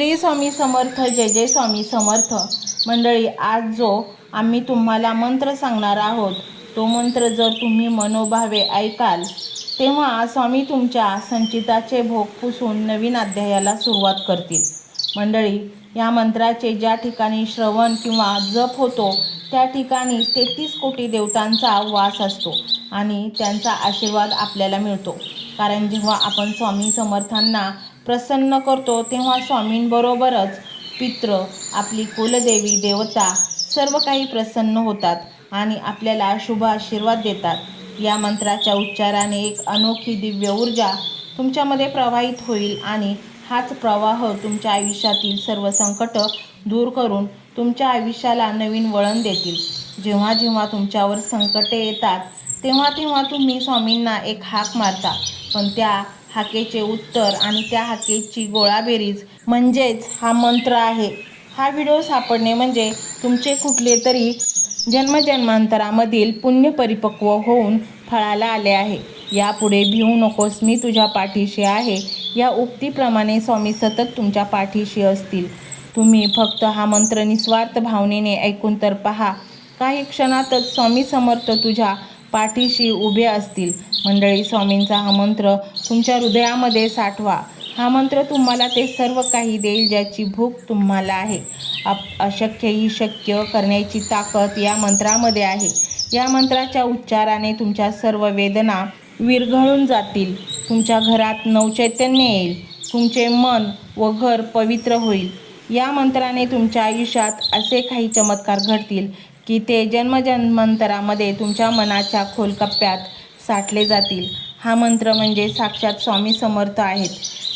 श्री स्वामी समर्थ. जय जय स्वामी समर्थ. मंडळी, आज जो आम्ही तुम्हाला मंत्र सांगणार आहोत तो मंत्र जर तुम्ही मनोभावे ऐकाल तेव्हा स्वामी तुमच्या संचिताचे भोग पुसून नवीन अध्यायाला सुरुवात करतील. मंडळी, या मंत्राचे ज्या ठिकाणी श्रवण किंवा जप होतो त्या ठिकाणी 33 कोटी देवतांचा वास असतो आणि त्यांचा आशीर्वाद आपल्याला मिळतो. कारण जेव्हा आपण स्वामी समर्थांना प्रसन्न करतो तेव्हा स्वामींबरोबरच पित्र, आपली कुलदेवी देवता सर्व काही प्रसन्न होतात आणि आपल्याला शुभ आशीर्वाद देतात. या मंत्राच्या उच्चाराने एक अनोखी दिव्य ऊर्जा तुमच्यामध्ये प्रवाहित होईल आणि हाच प्रवाह तुमच्या आयुष्यातील सर्व संकट दूर करून तुमच्या आयुष्याला नवीन वळण देतील. जेव्हा जेव्हा तुमच्यावर संकटे येतात तेव्हा तेव्हा तुम्ही स्वामींना एक हाक मारता, पण त्या हाकेचे उत्तर आणि त्या हाकेची गोळाबेरीज म्हणजेच हा मंत्र आहे. हा व्हिडिओ सापडणे म्हणजे तुमचे कुठले तरी जन्मजन्मांतरामधील पुण्य परिपक्व होऊन फळाला आले आहे. यापुढे भिवू नकोस, मी तुझ्या पाठीशी आहे या उक्तीप्रमाणे स्वामी सतत तुमच्या पाठीशी असतील. तुम्ही फक्त हा मंत्र निस्वार्थ भावनेने ऐकून तर पहा, काही क्षणातच स्वामी समर्थ तुझ्या पाठीशी उभे असतील. मंडळी, स्वामींचा हा मंत्र तुमच्या हृदयामध्ये साठवा. हा मंत्र तुम्हाला ते सर्व काही देईल ज्याची भूक तुम्हाला आहे. अशक्यही शक्य करण्याची ताकद या मंत्रामध्ये आहे. या मंत्राच्या उच्चाराने तुमच्या सर्व वेदना विरघळून जातील. तुमच्या घरात नवचैतन्य येईल. तुमचे मन व घर पवित्र होईल. या मंत्राने तुमच्या आयुष्यात असे काही चमत्कार घडतील की ते जन्मजन्मांतरामध्ये तुमच्या मनाच्या खोलकप्प्यात साठले जातील. हा मंत्र म्हणजे साक्षात स्वामी समर्थ आहेत,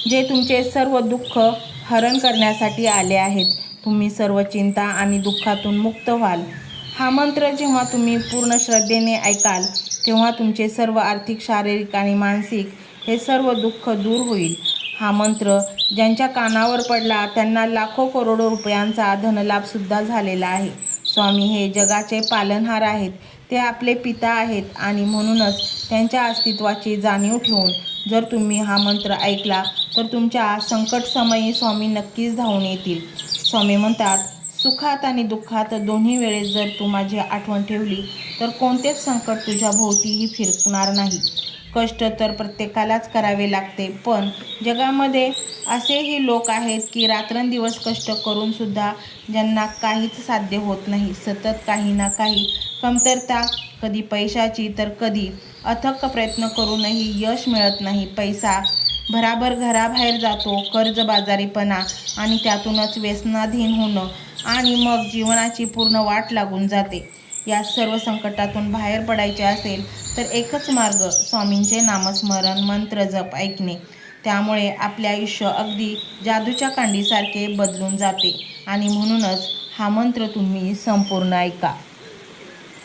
जे तुमचे सर्व दुःख हरण करण्यासाठी आले आहेत. तुम्ही सर्व चिंता आणि दुःखातून मुक्त व्हाल. हा मंत्र जेव्हा तुम्ही पूर्ण श्रद्धेने ऐकाल तेव्हा तुमचे सर्व आर्थिक, शारीरिक आणि मानसिक हे सर्व दुःख दूर होईल. हा मंत्र ज्यांच्या कानावर पडला त्यांना लाखो करोडो रुपयांचा धनलाभसुद्धा झालेला आहे. स्वामी हे जगाचे पालनहार आहेत. ते आपले पिता आहेत आणि म्हणूनच त्यांच्या अस्तित्वाची जाणीव ठेवून जर तुम्ही हा मंत्र ऐकला तर तुमच्या संकटसमयी स्वामी नक्कीच धावून येतील. स्वामी म्हणतात, सुखात आणि दुःखात दोन्ही वेळेस जर तू माझी आठवण ठेवली तर कोणतेच संकट तुझ्या भोवतीही फिरकणार नाही. कष्ट तर प्रत्येकालाच करावे लागते, पण जगामध्ये असेही लोक आहेत की रात्रंदिवस कष्ट करून सुद्धा ज्यांना काहीच साध्य होत नाही. सतत काही ना काही कमतरता, कधी पैशाची तर कधी अथक प्रयत्न करूनही यश मिळत नाही. पैसा भराभर घराबाहेर जातो, कर्जबाजारीपणा आणि त्यातूनच व्यसनाधीन होणं आणि मग जीवनाची पूर्ण वाट लागून जाते. या सर्व संकटातून बाहेर पडायचे असेल तर एकच मार्ग, स्वामींचे नामस्मरण, मंत्र जप ऐकणे. त्यामुळे आपले आयुष्य अगदी जादूच्या कांडीसारखे बदलून जाते आणि म्हणूनच हा मंत्र तुम्ही संपूर्ण ऐका.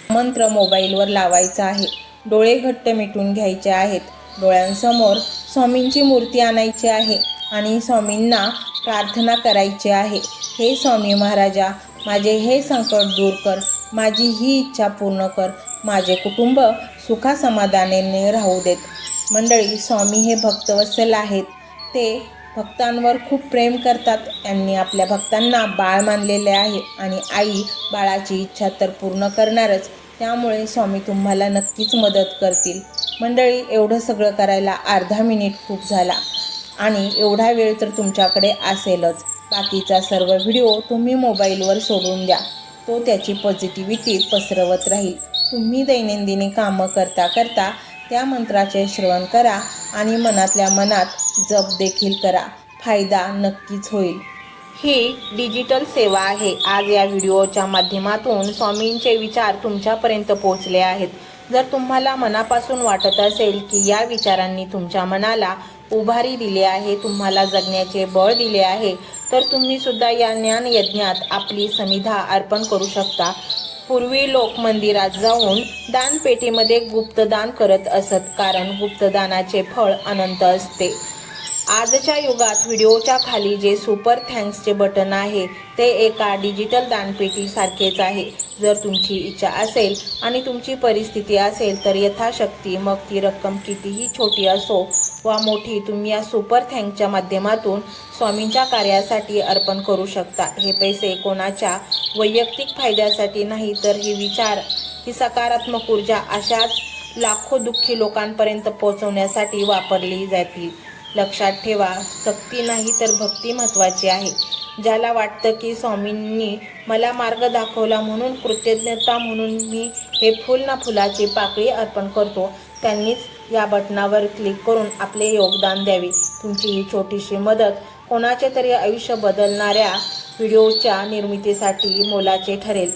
मंत्र मोबाईलवर लावायचा आहे. डोळे घट्ट मिटून घ्यायचे आहेत. डोळ्यांसमोर स्वामींची मूर्ती आणायची आहे आणि स्वामींना प्रार्थना करायची आहे. हे स्वामी महाराजा, माझे हे संकट दूर कर, माझी ही इच्छा पूर्ण कर, माझे कुटुंब सुखासमाधानाने राहू देत. मंडळी, स्वामी हे भक्तवत्सल आहेत. ते भक्तांवर खूप प्रेम करतात. त्यांनी आपल्या भक्तांना बाळ मानलेले आहे आणि आई बाळाची इच्छा तर पूर्ण करणारच. त्यामुळे स्वामी तुम्हाला नक्कीच मदत करतील. मंडळी, एवढं सगळं करायला अर्धा मिनिट खूप झाला आणि एवढा वेळ तर तुमच्याकडे असेलच. बाकीचा सर्व व्हिडिओ तुम्ही मोबाईलवर सोडून द्या. तो त्याची पॉझिटिव्हिटी पसरवत राहील. तुम्ही दैनंदिनी कामं करता करता त्या मंत्राचे श्रवण करा आणि मनातल्या मनात जप देखील करा. फायदा नक्कीच होईल. ही डिजिटल सेवा आहे. आज या व्हिडिओच्या माध्यमातून स्वामींचे विचार तुमच्यापर्यंत पोहोचले आहेत. जर तुम्हाला मनापासून वाटत असेल की या विचारांनी तुमच्या मनाला उभारी दिली आहे, तुम्हाला जगण्याचे बळ दिले आहे, तर तुम्ही सुद्धा या ज्ञान यज्ञात आपली समिधा अर्पण करू शकता. पूर्वी लोक मंदिरात जाऊन दानपेटीमध्ये गुप्तदान करत असत, कारण गुप्तदानाचे फळ अनंत असते. आजच्या युगात व्हिडिओच्या खाली जे सुपर थँक्सचे बटन आहे ते एका डिजिटल दानपेटीसारखेच आहे. जर तुमची इच्छा असेल आणि तुमची परिस्थिती असेल तर यथाशक्ती, मग ती रक्कम कितीही छोटी असो, वा मोठी तुम्ही या सुपर थँकच्या माध्यमातून स्वामींच्या कार्यासाठी अर्पण करू शकता। हे पैसे कोणाच्या वैयक्तिक फायद्यासाठी नाही, तर ही विचार, ही सकारात्मक ऊर्जा अशाच लाखो दुःखी लोकांपर्यंत पोहोचवण्यासाठी वापरली जातील। लक्षात ठेवा, सक्ती नाही तर भक्ती महत्त्वाची आहे। ज्याला वाटतं की स्वामींनी मला मार्ग दाखवला म्हणून कृतज्ञता म्हणून मी हे फूल ना फुलाची पाकळी अर्पण करतो, त्यांनीच या बटनावर क्लिक करून आपले योगदान द्यावे। तुमची ही छोटीशी मदत कोणाचे तरी आयुष्य बदलणाऱ्या व्हिडिओच्या निर्मितीसाठी मोलाचे ठरेल।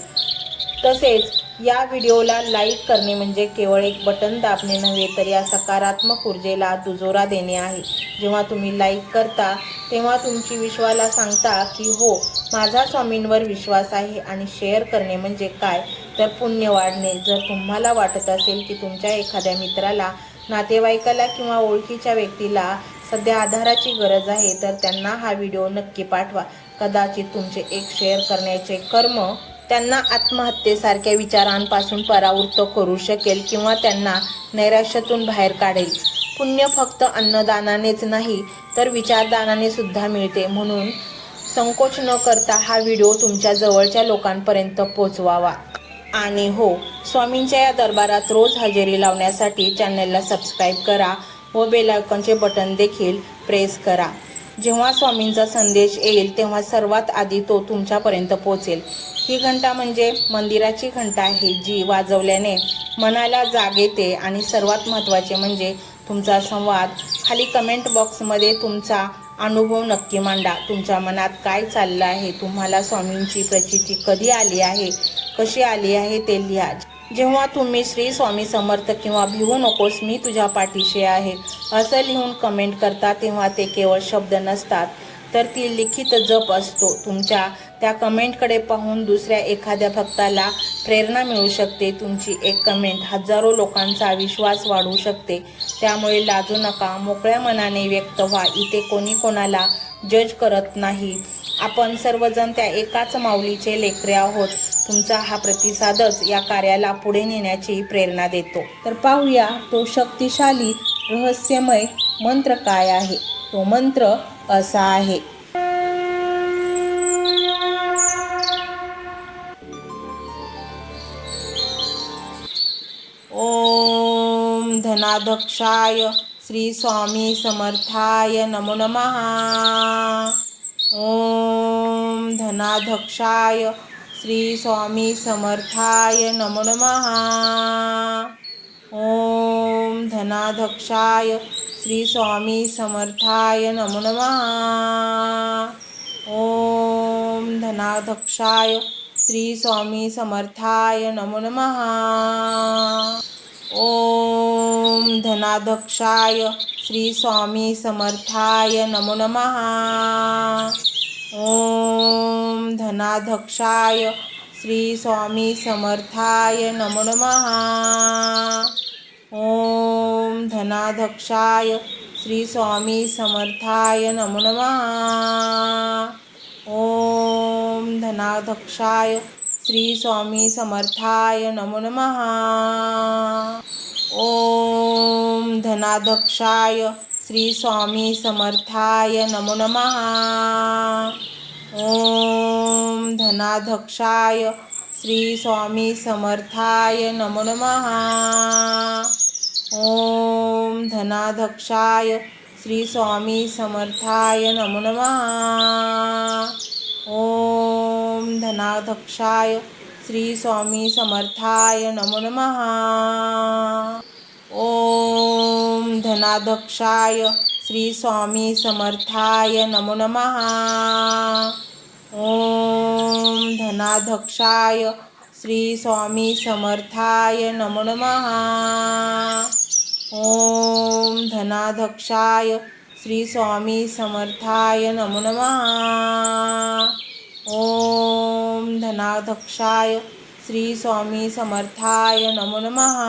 तसेच या व्हिडिओला लाईक करणे म्हणजे केवळ एक बटन दाबणे नव्हे, तर या सकारात्मक ऊर्जेला दुजोरा देणे आहे। जेव्हा तुम्ही लाईक करता तेव्हा तुमची विश्वाला सांगता की हो, माझा स्वामींवर विश्वास आहे। आणि शेअर करणे म्हणजे काय, तर पुण्य वाढणे। जर तुम्हाला वाटत असेल की तुमच्या एखाद्या मित्राला, नातेवाईकाला किंवा ओळखीच्या व्यक्तीला सध्या आधाराची गरज आहे, तर त्यांना हा व्हिडिओ नक्की पाठवा। कदाचित तुमचे एक शेअर करण्याचे कर्म त्यांना आत्महत्येसारख्या विचारांपासून परावृत्त करू शकेल किंवा त्यांना नैराश्यातून बाहेर काढेल। पुण्य फक्त अन्नदानानेच नाही, तर विचारदानाने सुद्धा मिळते। म्हणून संकोच न करता हा व्हिडिओ तुमच्या जवळच्या लोकांपर्यंत पोहोचवावा। आणि हो, स्वामींच्या या दरबारात रोज हजेरी लावण्यासाठी चॅनलला सबस्क्राईब करा व बेल आयकॉनचे बटन देखील प्रेस करा। जेव्हा स्वामींचा संदेश येईल तेव्हा सर्वात आधी तो तुमच्यापर्यंत पोहोचेल। ही घंटा म्हणजे मंदिराची घंटा आहे, जी वाजवल्याने मनाला जाग येते। आणि सर्वात महत्त्वाचे म्हणजे तुमचा संवाद। खाली कमेंट बॉक्समध्ये तुमचा अनुभव नक्की मांडा। तुमच्या मनात काय चाललं आहे, तुम्हाला स्वामींची प्रचिती कधी आली आहे, कशी आली आहे ते लिहा। जेव्हा तुम्ही श्री स्वामी समर्थ किंवा भिवू नकोस मी तुझ्या पाठीशी आहे असं लिहून कमेंट करता, तेव्हा ते केवळ शब्द नसतात, तर ती लिखित जप असतो। तुमच्या त्या कमेंटकडे पाहून दुसऱ्या एखाद्या भक्ताला प्रेरणा मिळू शकते। तुमची एक कमेंट हजारो लोकांचा विश्वास वाढवू शकते। त्यामुळे लाजू नका, मोकळ्या मनाने व्यक्त व्हा। इथे कोणी कोणाला जज करत नाही, आपण सर्वजण त्या एकाच माऊलीचे लेकरे आहोत। तुमचा हा प्रतिसादच या कार्याला पुढे नेण्याची प्रेरणा देतो। तर पाहूया तो शक्तिशाली रहस्यमय मंत्र काय आहे। तो मंत्र असा आहे, ओम धनाध्यक्षाय श्री स्वामी समर्थाय नमो नमः। ओम धनाध्यक्षाय श्री स्वामी समर्थाय नमो नमः। ओम धनाध्यक्षाय श्री स्वामी समर्थाय नमो नमः। ओम धनाध्यक्षाय श्री स्वामी समर्थाय नमो नमः। ओम धनाध्यक्षाय श्री स्वामी समर्थाय नमो नमः। ओम धनाध्यक्षाय श्री स्वामी समर्थाय नमो नमः। ओम धनाध्यक्षाय श्री स्वामी समर्थाय नमो नमः। ओम धनाध्यक्षाय श्री स्वामी समर्थाय नमो नमः। ओम धनाध्यक्षाय श्री स्वामी समर्थाय नमो नमः। ओम धनाध्यक्षाय श्री स्वामी समर्थाय नमो नमः। ओम धनाध्यक्षाय श्री स्वामी समर्थाय नमो नमः। ओम धनाध्यक्षाय श्री स्वामी समर्थाय नमो नमः। ओम धनाध्यक्षाय श्री स्वामी समर्थाय नमो नमः। ओम धनाध्यक्षाय श्री स्वामी समर्थाय नमो नमः। ओम धनाध्यक्षाय श्री स्वामी समर्थाय नमो नमः। ओम धनाध्यक्षाय श्री स्वामी समर्थाय नमो नमः।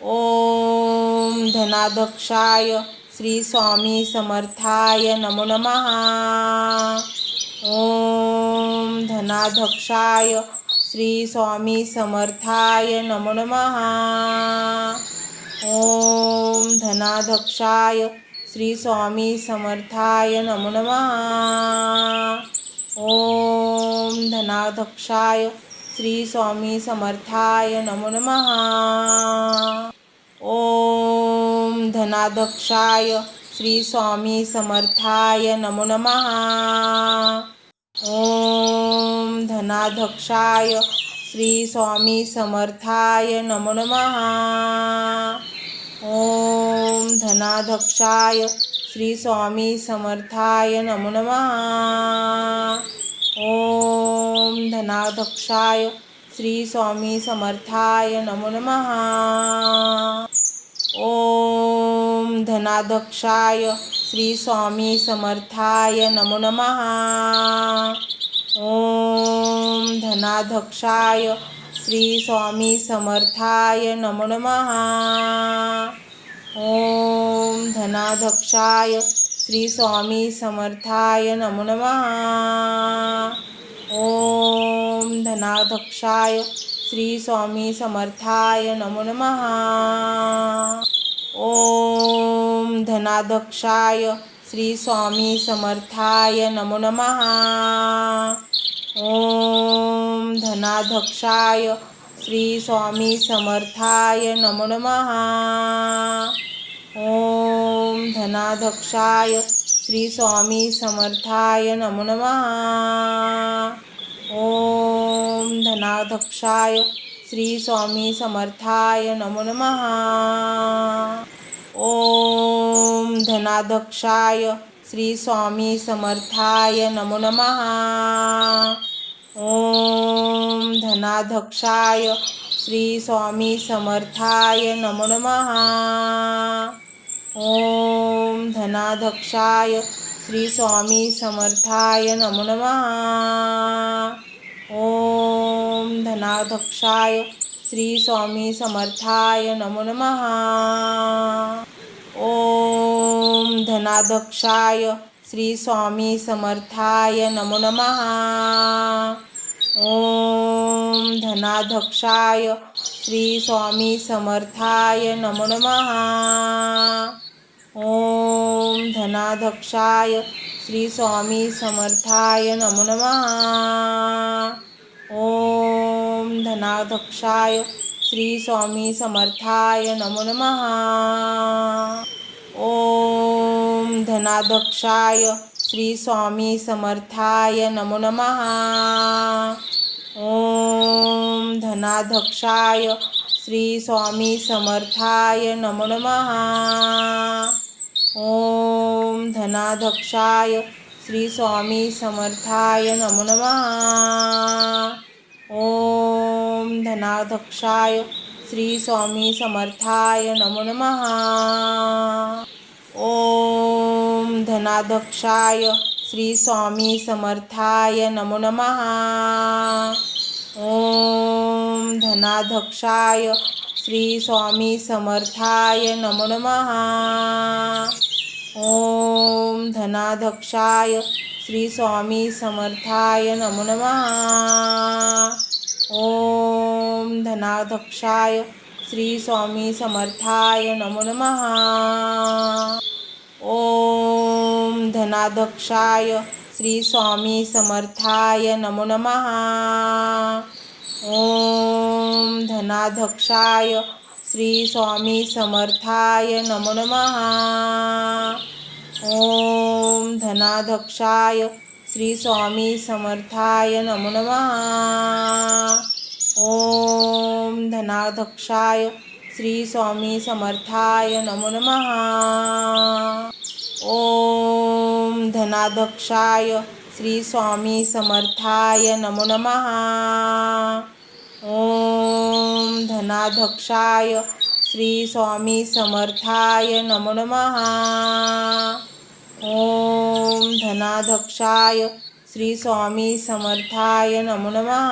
ओम धनाध्यक्षाय श्री स्वामी समर्थाय नमो नमः। ओम धनाध्यक्षाय श्री स्वामी समर्थाय नमो नमः। ओम धनाध्यक्षाय श्री स्वामी समर्थाय नमो नमः। ओम धनाध्यक्षाय श्री स्वामी समर्थाय नमो नमः। ओम धनाध्यक्षाय श्री स्वामी समर्थाय नमो नमः। ओम धनाध्यक्षाय श्री स्वामी समर्थाय नमो नमः। ओम धनाध्यक्षाय श्री स्वामी समर्थाय नमो नमः। ओम धनाध्यक्षाय श्री स्वामी समर्थाय नमो नमः। ओम धनाध्यक्षाय श्री स्वामी समर्थाय नमो नमः। ओम धनाध्यक्षाय श्री स्वामी समर्थाय नमो नमः। ओम धनाध्यक्षाय श्री स्वामी समर्थाय नमो नमः। ओम धनाध्यक्षाय श्री स्वामी समर्थाय नमो नमः। ओम धनाध्यक्षाय श्री स्वामी समर्थाय नमो नमः। ओम धनाध्यक्षाय श्री स्वामी समर्थाय नमो नमः। ओम धनाध्यक्षाय श्री स्वामी समर्थाय नमो नमः। ओम धनाध्यक्षाय श्री स्वामी समर्थाय नमो नमः। ओम धनाध्यक्षाय श्री स्वामी समर्थाय नमो नमः। ओम धनाध्यक्षाय श्री स्वामी समर्थाय नमो नमः। ओम धनाध्यक्षाय श्री स्वामी समर्थाय नमो नमः। ओम धनाध्यक्षाय श्री स्वामी समर्थाय नमो नमः। ओम धनाध्यक्षाय श्री स्वामी समर्थाय नमो नमः। ओम धनाध्यक्षाय श्री स्वामी समर्थाय नमो नमः। ओम धनाध्यक्षाय श्री स्वामी समर्थाय नमो नमः। ओम धनाध्यक्षाय श्री स्वामी समर्थाय नमो नमः। ओम धनाध्यक्षाय श्री स्वामी समर्थाय नमो नमः। ओम धनाध्यक्षाय श्री स्वामी समर्थाय नमो नमः। ओम धनाध्यक्षाय श्री स्वामी समर्थाय नमो नमः। ओम धनाध्यक्षाय श्री स्वामी समर्थाय नमो नमः। ओम धनाध्यक्षाय श्री स्वामी समर्थाय नमो नमः। ओम धनाध्यक्षाय श्री स्वामी समर्थाय नमो नमः। ओम धनाध्यक्षाय श्री स्वामी समर्थाय नमो नमः। ओम धनाध्यक्षाय श्री स्वामी समर्थाय नमो नमः। ओम धनाध्यक्षाय श्री स्वामी समर्थाय नमो नमः। ओम धनाध्यक्षाय श्री स्वामी समर्थाय नमो नमः। ओम धनाध्यक्षाय श्री स्वामी समर्थाय नमो नमः। ओम धनाध्यक्षाय श्री स्वामी समर्थाय नमो नमः। ओम धनाध्यक्षाय श्री स्वामी समर्थाय नमो नमः। ओम धनाध्यक्षाय श्री स्वामी समर्थाय नमो नमः। ओम धनाध्यक्षाय श्री स्वामी समर्थाय नमो नमः।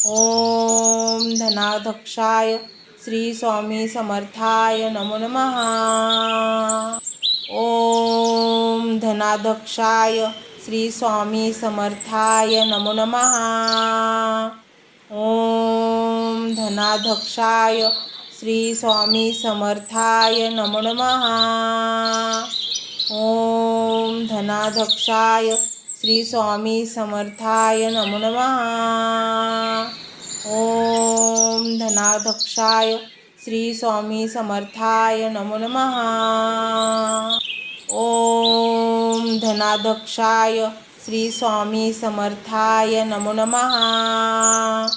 ओम धनाध्यक्षाय श्री स्वामी समर्थाय नमो नमः। ओम धनाध्यक्षाय श्री स्वामी समर्थाय नमो नमः। ओम धनाध्यक्षाय श्री स्वामी समर्थाय नमो नमः। ओम धनाध्यक्षाय श्री स्वामी समर्थाय नमो नमः। ओम धनाध्यक्षाय श्री स्वामी समर्थाय नमो नमः। ओम धनाध्यक्षाय श्री स्वामी समर्थाय नमो नमः।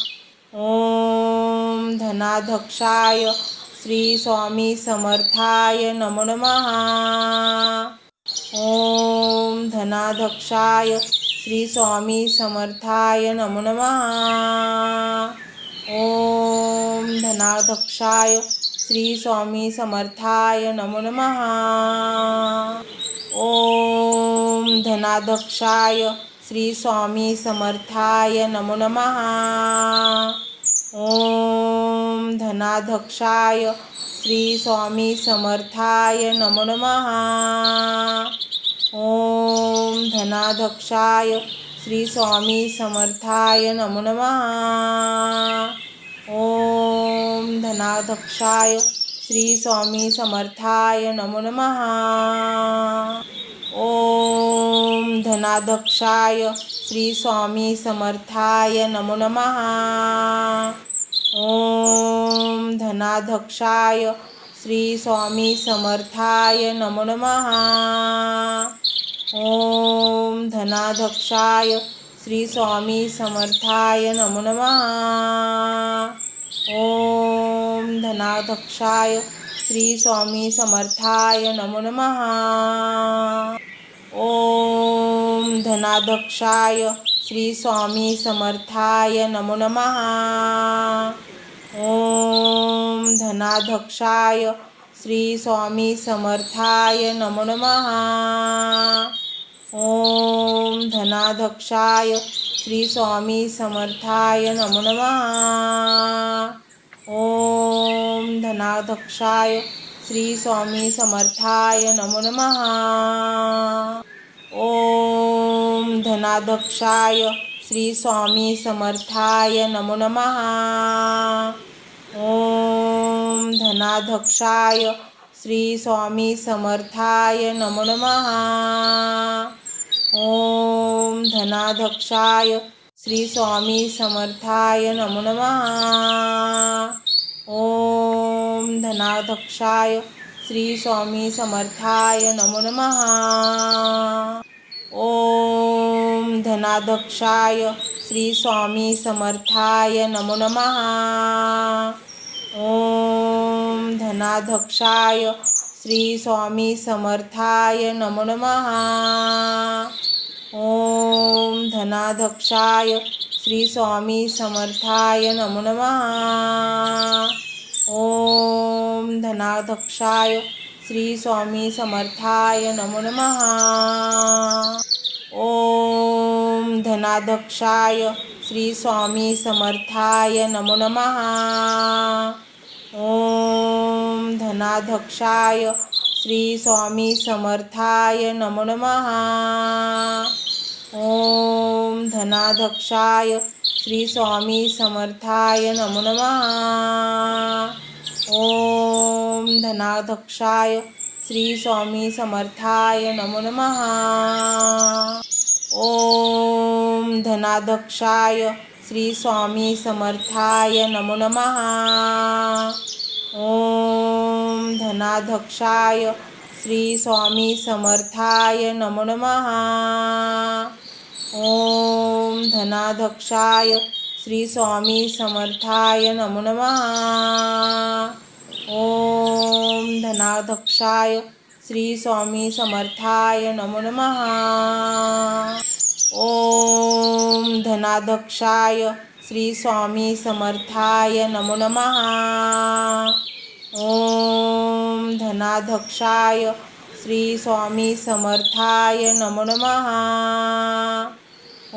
ओम धनाध्यक्षाय श्री स्वामी समर्थाय नमो नमः। ओम धनाध्यक्षाय श्री स्वामी समर्थाय नमो नमः। ओम धनाध्यक्षाय श्री स्वामी समर्थाय नमो नमः। ओम धनाध्यक्षाय श्री स्वामी समर्थाय नमो नमः। ओम धनाध्यक्षाय श्री स्वामी समर्थाय नमो नमः। ओम धनाध्यक्षाय श्री स्वामी समर्थाय नमो नमः। ओम धनाध्यक्षाय श्री स्वामी समर्थाय नमो नमः। ओम धनाध्यक्षाय श्री स्वामी समर्थाय नमो नमः। ओम धनाध्यक्षाय श्री स्वामी समर्थाय नमो नमः। ओम धनाध्यक्षाय श्री स्वामी समर्थाय नमो नमः। ओम धनाध्यक्षाय श्री स्वामी समर्थाय नमो नमः। ओम धनाध्यक्षाय श्री स्वामी समर्थाय नमो नमः। ओम धनाध्यक्षाय श्री स्वामी समर्थाय नमो नमः। ओम धनाध्यक्षाय श्री स्वामी समर्थाय नमो नमः। ओम धनाध्यक्षाय श्री स्वामी समर्थाय नमो नमः। ओम धनाध्यक्षाय श्री स्वामी समर्थाय नमो नमः। ओम धनाध्यक्षाय श्री स्वामी समर्थाय नमो नमः। ओम धनाध्यक्षाय श्री स्वामी समर्थाय नमो नमः। ओम धनाध्यक्षाय श्री स्वामी समर्थाय नमो नमः। ओम धनाध्यक्षाय श्री स्वामी समर्थाय नमो नमः। ओम धनाध्यक्षाय श्री स्वामी समर्थाय नमो नमः। ओम धनाध्यक्षाय श्री स्वामी समर्थाय नमो नमः। ओम धनाध्यक्षाय श्री स्वामी समर्थाय नमो नमः। ओम धनाध्यक्षाय श्री स्वामी समर्थाय नमो नमः। ओम धनाध्यक्षाय श्री स्वामी समर्थाय नमो नमः। ओम धनाध्यक्षाय श्री स्वामी समर्थाय नमो नमः। ओम धनाध्यक्षाय श्री स्वामी समर्थाय नमो नमः। ओम धनाध्यक्षाय श्री स्वामी समर्थाय नमो नमः। ओम धनाध्यक्षाय श्री स्वामी समर्थाय नमो नमः। ओम धनाध्यक्षाय श्री स्वामी समर्थाय नमो नमः। ओम धनाध्यक्षाय श्री स्वामी समर्थाय नमो नमः। ओम धनाध्यक्षाय श्री स्वामी समर्थाय नमो नमः। ओम धनाध्यक्षाय श्री स्वामी समर्थाय नमो नमः।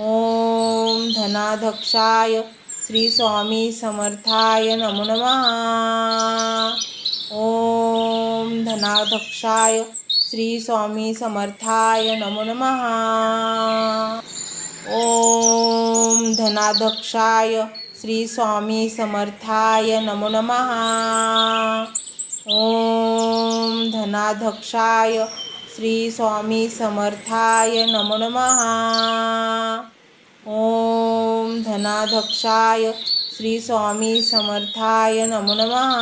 ओम धनाध्यक्षाय श्री स्वामी समर्थाय नमो नमः। ओम धनाध्यक्षाय श्री स्वामी समर्थाय नमो नमः। ओम धनाध्यक्षाय श्री स्वामी समर्थाय नमो नमः। ओम धनाध्यक्षाय श्री स्वामी समर्थाय नमो नमः। ओम धनाध्यक्षाय श्री स्वामी समर्थाय नमो नमः।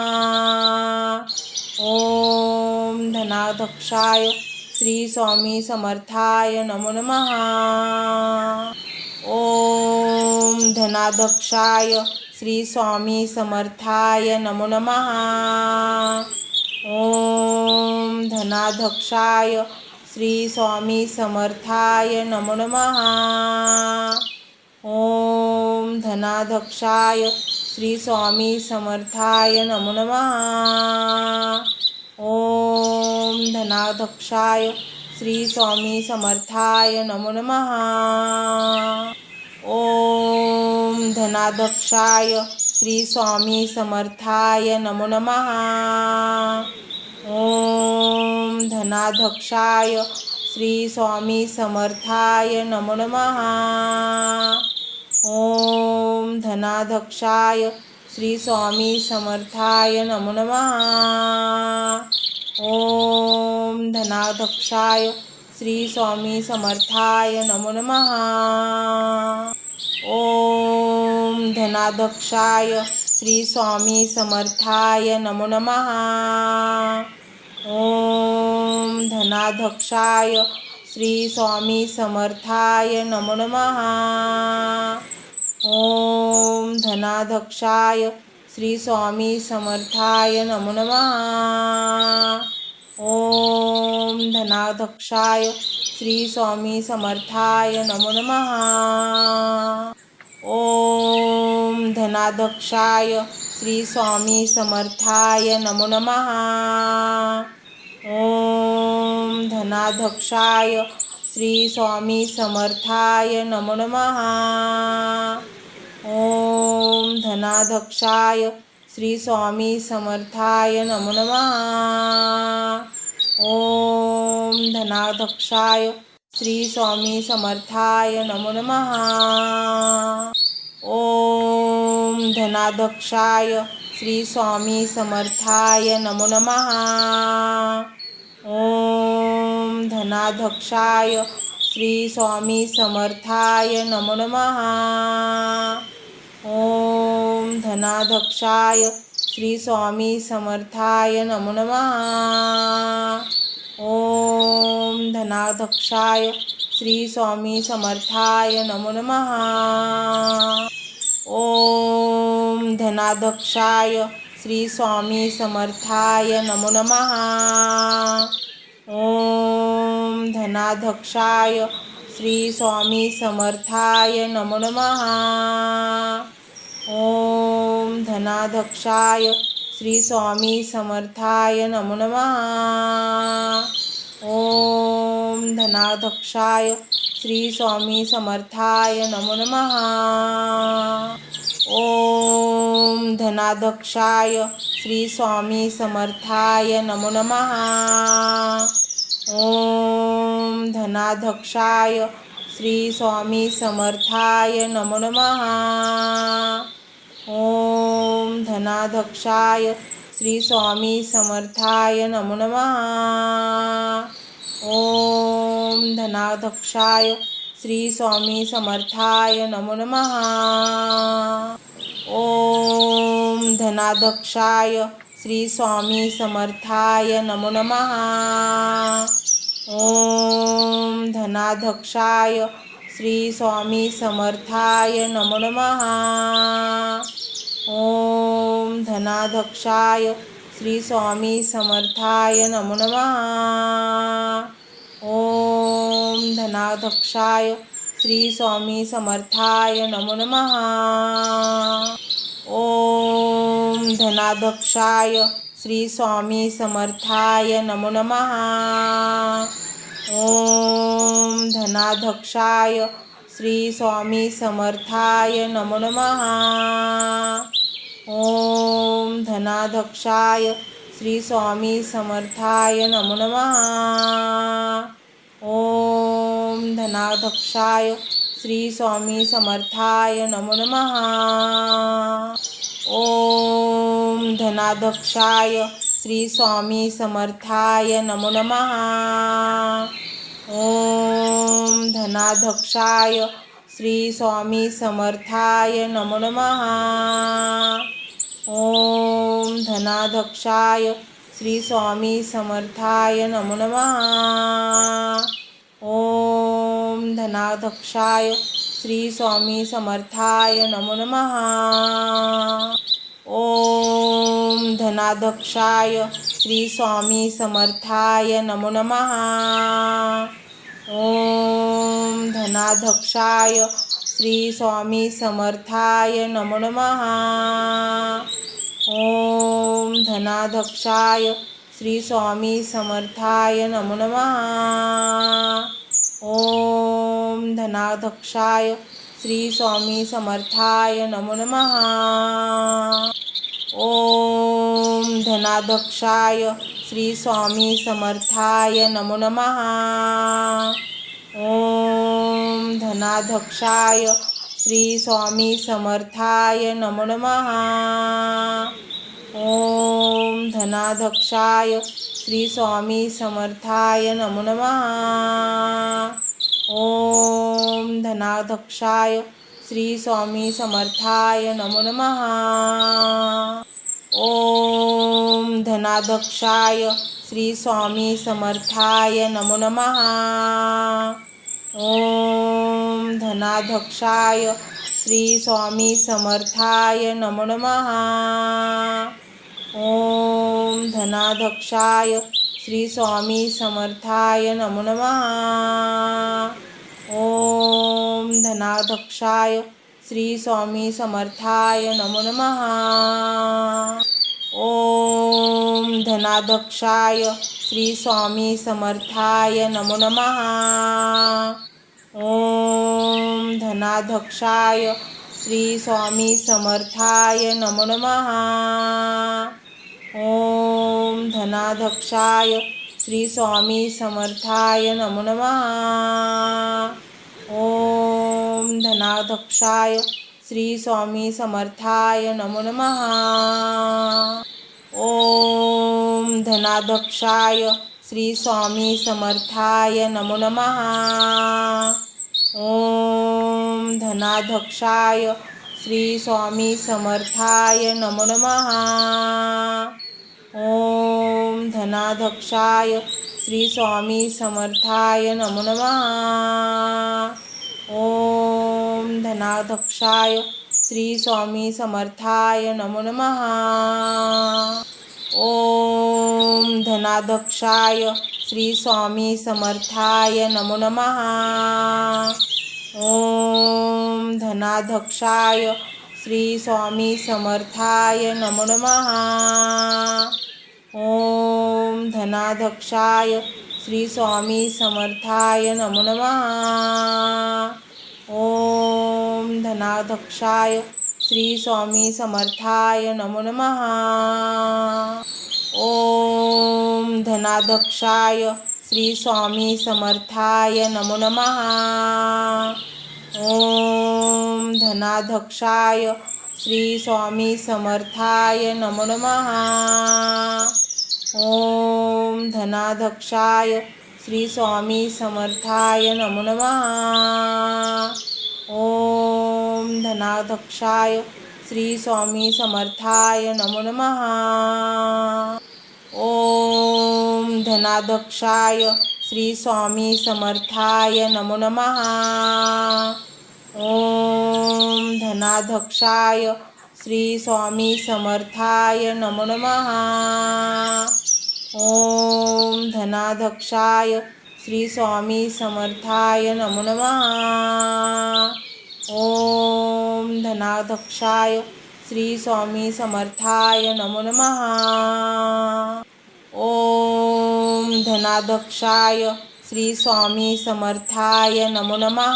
ओम धनाध्यक्षाय श्री स्वामी समर्थाय नमो नमः। ओम धनाध्यक्षाय श्री स्वामी समर्थाय नमो नमः। ओम धनाध्यक्षाय श्री स्वामी समर्थाय नमो नमः। ओम धनाध्यक्षाय श्री स्वामी समर्थाय नमो नमः। ओम धनाध्यक्षाय श्री स्वामी समर्थाय नमो नमः। ओम धनाध्यक्षाय श्री स्वामी समर्थाय नमो नमः। ओम धनाध्यक्षाय श्री स्वामी समर्थाय नमो नमः। ओम धनाध्यक्षाय श्री स्वामी समर्थाय नमो नमः। ओम धनाध्यक्षाय श्री स्वामी समर्थाय नमो नमः। ओम धनाध्यक्षाय श्री स्वामी समर्थाय नमो नमः। ओम धनाध्यक्षाय श्री स्वामी समर्थाय नमो नमः। ओम धनाध्यक्षाय श्री स्वामी समर्थाय नमो नमः। ओम धनाध्यक्षाय श्री स्वामी समर्थाय नमो नमः। ओम धनाध्यक्षाय श्री स्वामी समर्थाय नमो नमः। ओम धनाध्यक्षाय श्री स्वामी समर्थाय नमो नमः। ओम धनाध्यक्षाय श्री स्वामी समर्थाय नमो नमः। ओम धनाध्यक्षाय श्री स्वामी समर्थाय नमो नमः। ओम धनाध्यक्षाय श्री स्वामी समर्थाय नमो नमः। ओम धनाध्यक्षाय श्री स्वामी समर्थाय नमो नमः। ओम धनाध्यक्षाय श्री स्वामी समर्थाय नमो नमः। ओम धनाध्यक्षाय श्री स्वामी समर्थाय नमो नमः। ओम धनाध्यक्षाय श्री स्वामी समर्थाय नमो नमः। ओम धनाध्यक्षाय श्री स्वामी समर्थाय नमो नमः। ओम धनाध्यक्षाय श्री स्वामी समर्थाय नमो नमः। ओम धनाध्यक्षाय श्री स्वामी समर्थाय नमो नमः। ओम धनाध्यक्षाय श्री स्वामी समर्थाय नमो नमः। ओम धनाध्यक्षाय श्री स्वामी समर्थाय नमो नमः। ओम धनाध्यक्षाय श्री स्वामी समर्थाय नमो नमः। ओम धनाध्यक्षाय श्री स्वामी समर्थाय नमो नमः। ओम धनाध्यक्षाय श्री स्वामी समर्थाय नमो नमः। ओम धनाध्यक्षाय श्री स्वामी समर्थाय नमो नमः। ओम धनाध्यक्षाय श्री स्वामी समर्थाय नमो नमः। ओम धनाध्यक्षाय श्री स्वामी समर्थाय नमो नमः। ओम धनाध्यक्षाय श्री स्वामी समर्थाय नमो नमः। ओम धनाध्यक्षाय श्री स्वामी समर्थाय नमो नमः। ओम धनाध्यक्षाय श्री स्वामी समर्थाय नमो नमः. ओम धनाध्यक्षाय श्री स्वामी समर्थाय नमो नमः। ओम धनाध्यक्षाय श्री स्वामी समर्थाय नमो नमः। ओम धनाध्यक्षाय श्री स्वामी समर्थाय नमो नमः। ओम धनाध्यक्षाय श्री स्वामी समर्थाय नमो नमः। ओम धनाध्यक्षाय श्री स्वामी समर्थाय नमो नमः। ओम धनाध्यक्षाय श्री स्वामी समर्थाय नमो नमः। ओम धनाध्यक्षाय श्री स्वामी समर्थाय नमो नमः। ओम धनाध्यक्षाय श्री स्वामी समर्थाय नमो नमः। ओम धनाध्यक्षाय श्री स्वामी समर्थाय नमो नमः। ओम धनाध्यक्षाय श्री स्वामी समर्थाय नमो नमः। ओम धनाध्यक्षाय श्री स्वामी समर्थाय नमो नमः। ओम धनाध्यक्षाय श्री स्वामी समर्थाय नमो नमः। ओम धनाध्यक्षाय श्री स्वामी समर्थाय नमो नमः। ओम धनाध्यक्षाय श्री स्वामी समर्थाय नमो नमः। ओम धनाध्यक्षाय श्री स्वामी समर्थाय नमो नमः। ओम धनाध्यक्षाय श्री स्वामी समर्थाय नमो नमः। ओम धनाध्यक्षाय श्री स्वामी समर्थाय नमो नमः। ओम धनाध्यक्षाय श्री स्वामी समर्थाय नमो नमः। ओम धनाध्यक्षाय श्री स्वामी समर्थाय नमो नमः। ओम धनाध्यक्षाय श्री स्वामी समर्थाय नमो नमः। ओम धनाध्यक्षाय श्री स्वामी समर्थाय नमो नमः। ओम धनाध्यक्षाय श्री स्वामी समर्थाय नमो नमः। ओम धनाध्यक्षाय श्री स्वामी समर्थाय नमो नमः। ओम धनाध्यक्षाय श्री स्वामी समर्थाय नमो नमः। ओम धनाध्यक्षाय श्री स्वामी समर्थाय नमो नमः। ओम धनाध्यक्षाय श्री स्वामी समर्थाय नमो नमः। ओम धनाध्यक्षाय श्री स्वामी समर्थाय नमो नमः। ओम धनाध्यक्षाय श्री स्वामी समर्थाय नमो नमः। ओम धनाध्यक्षाय श्री स्वामी समर्थाय नमो नमः। ओम धनाध्यक्षाय श्री स्वामी समर्थाय नमो नमः। ओम धनाध्यक्षाय श्री स्वामी समर्थाय नमो नमः। ओम धनाध्यक्षाय श्री स्वामी समर्थाय नमो नमः। ओम धनाध्यक्षाय श्री स्वामी समर्थाय नमो नमः। ओम धनाध्यक्षाय श्री स्वामी समर्थाय नमो नमः। ओम धनाध्यक्षाय श्री स्वामी समर्थाय नमो नमः। ओम धनाध्यक्षाय श्री स्वामी समर्थाय नमो नमः। ओम धनाध्यक्षाय श्री स्वामी समर्थाय नमो नमः। ओम धनाध्यक्षाय श्री स्वामी समर्थाय नमो नमः।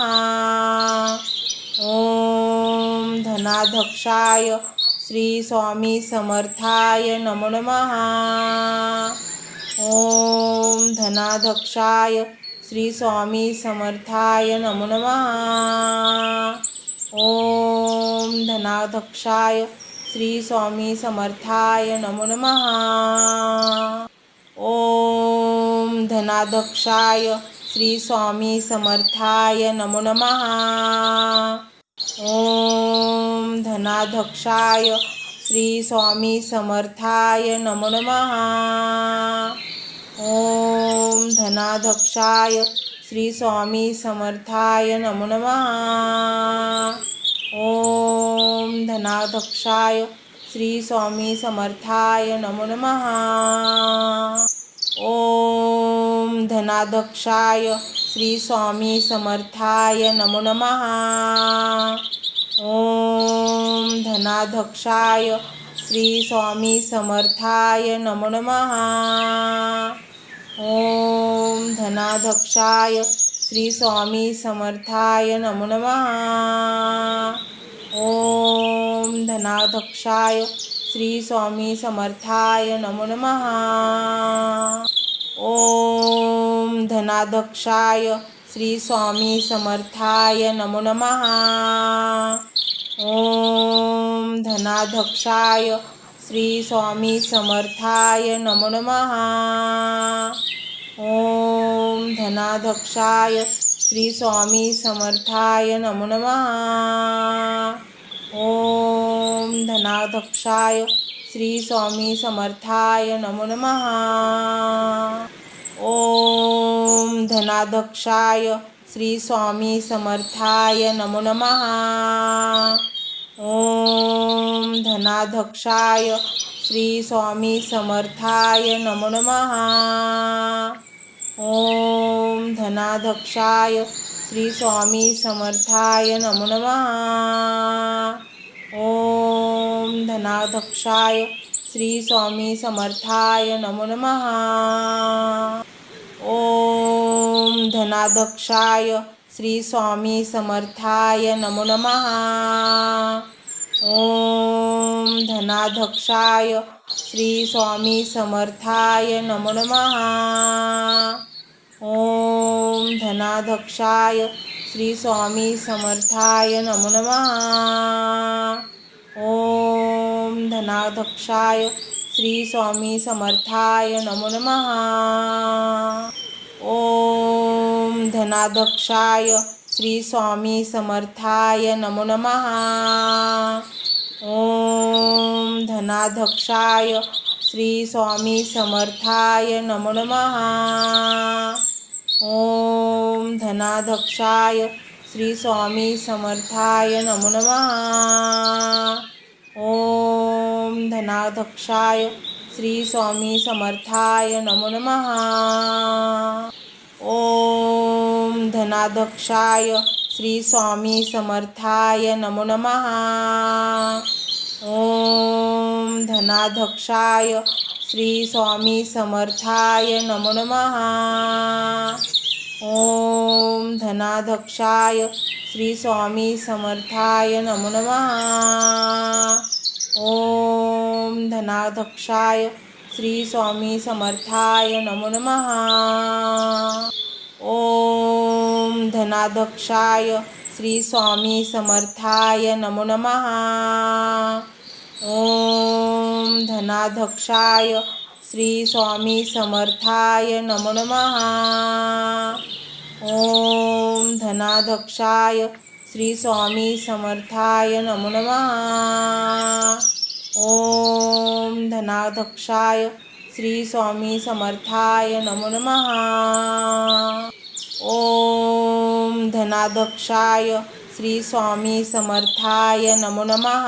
ओम धनाध्यक्षाय श्री स्वामी समर्थाय नमो नमः. ओम धनाध्यक्षाय श्री स्वामी समर्थाय नमो नमः। ओम धनाध्यक्षाय श्री स्वामी समर्थाय नमो नमः। ओम धनाध्यक्षाय श्री स्वामी समर्थाय नमो नमः। ओम धनाध्यक्षाय श्री स्वामी समर्थाय नमो नमः। ओम धनाध्यक्षाय श्री स्वामी समर्थाय नमो नमः। ओम धनाध्यक्षाय श्री स्वामी समर्थाय नमो नमः। ओम धनाध्यक्षाय श्री स्वामी समर्थाय नमो नमः। ओम धनाध्यक्षाय श्री स्वामी समर्थाय नमो नमः। ओम धनाध्यक्षाय श्री स्वामी समर्थाय नमो नमः। ओम धनाध्यक्षाय श्री स्वामी समर्थाय नमो नमः। ओम धनाध्यक्षाय श्री स्वामी समर्थाय नमो नमः। ओम धनाध्यक्षाय श्री स्वामी समर्थाय नमो नमः। ओम धनाध्यक्षाय श्री स्वामी समर्थाय नमो नमः। ओम धनाध्यक्षाय श्री स्वामी समर्थाय नमो नमः। ओम धनाध्यक्षाय श्री स्वामी समर्थाय नमो नमः। ओम धनाध्यक्षाय श्री स्वामी समर्थाय नमो नमः। ओम धनाध्यक्षाय श्री स्वामी समर्थाय नमो नमः। ओम धनाध्यक्षाय श्री स्वामी समर्थाय नमो नमः। ओम धनाध्यक्षाय श्री स्वामी समर्थाय नमो नमः। ओम धनाध्यक्षाय श्री स्वामी समर्थाय नमो नमः। ओम धनाध्यक्षाय श्री स्वामी समर्थाय नमो नमः। ओम धनाध्यक्षाय श्री स्वामी समर्थाय नमो नमः। ओम धनाध्यक्षाय श्री स्वामी समर्थाय नमो नमः। ओम धनाध्यक्षाय श्री स्वामी समर्थाय नमो नमः। ओम धनाध्यक्षाय श्री स्वामी समर्थाय नमो नमः। ओम धनाध्यक्षाय श्री स्वामी समर्थाय नमो नमः। ओम धनाध्यक्षाय श्री स्वामी समर्थाय नमो नमः। ओम धनाध्यक्षाय श्री स्वामी समर्थाय नमो नमः। ओम धनाध्यक्षाय श्री स्वामी समर्थाय नमो नमः। ओम धनाध्यक्षाय श्री स्वामी समर्थाय नमो नमः। ओम धनाध्यक्षाय श्री स्वामी समर्थाय नमो नमः। ओम धनाध्यक्षाय श्री स्वामी समर्थाय नमो नमः। ओम धनाध्यक्षाय श्री स्वामी समर्थाय नमो नमः। ओम धनाध्यक्षाय श्री स्वामी समर्थाय नमो नमः। ओम धनाध्यक्षाय श्री स्वामी समर्थाय नमो नमः।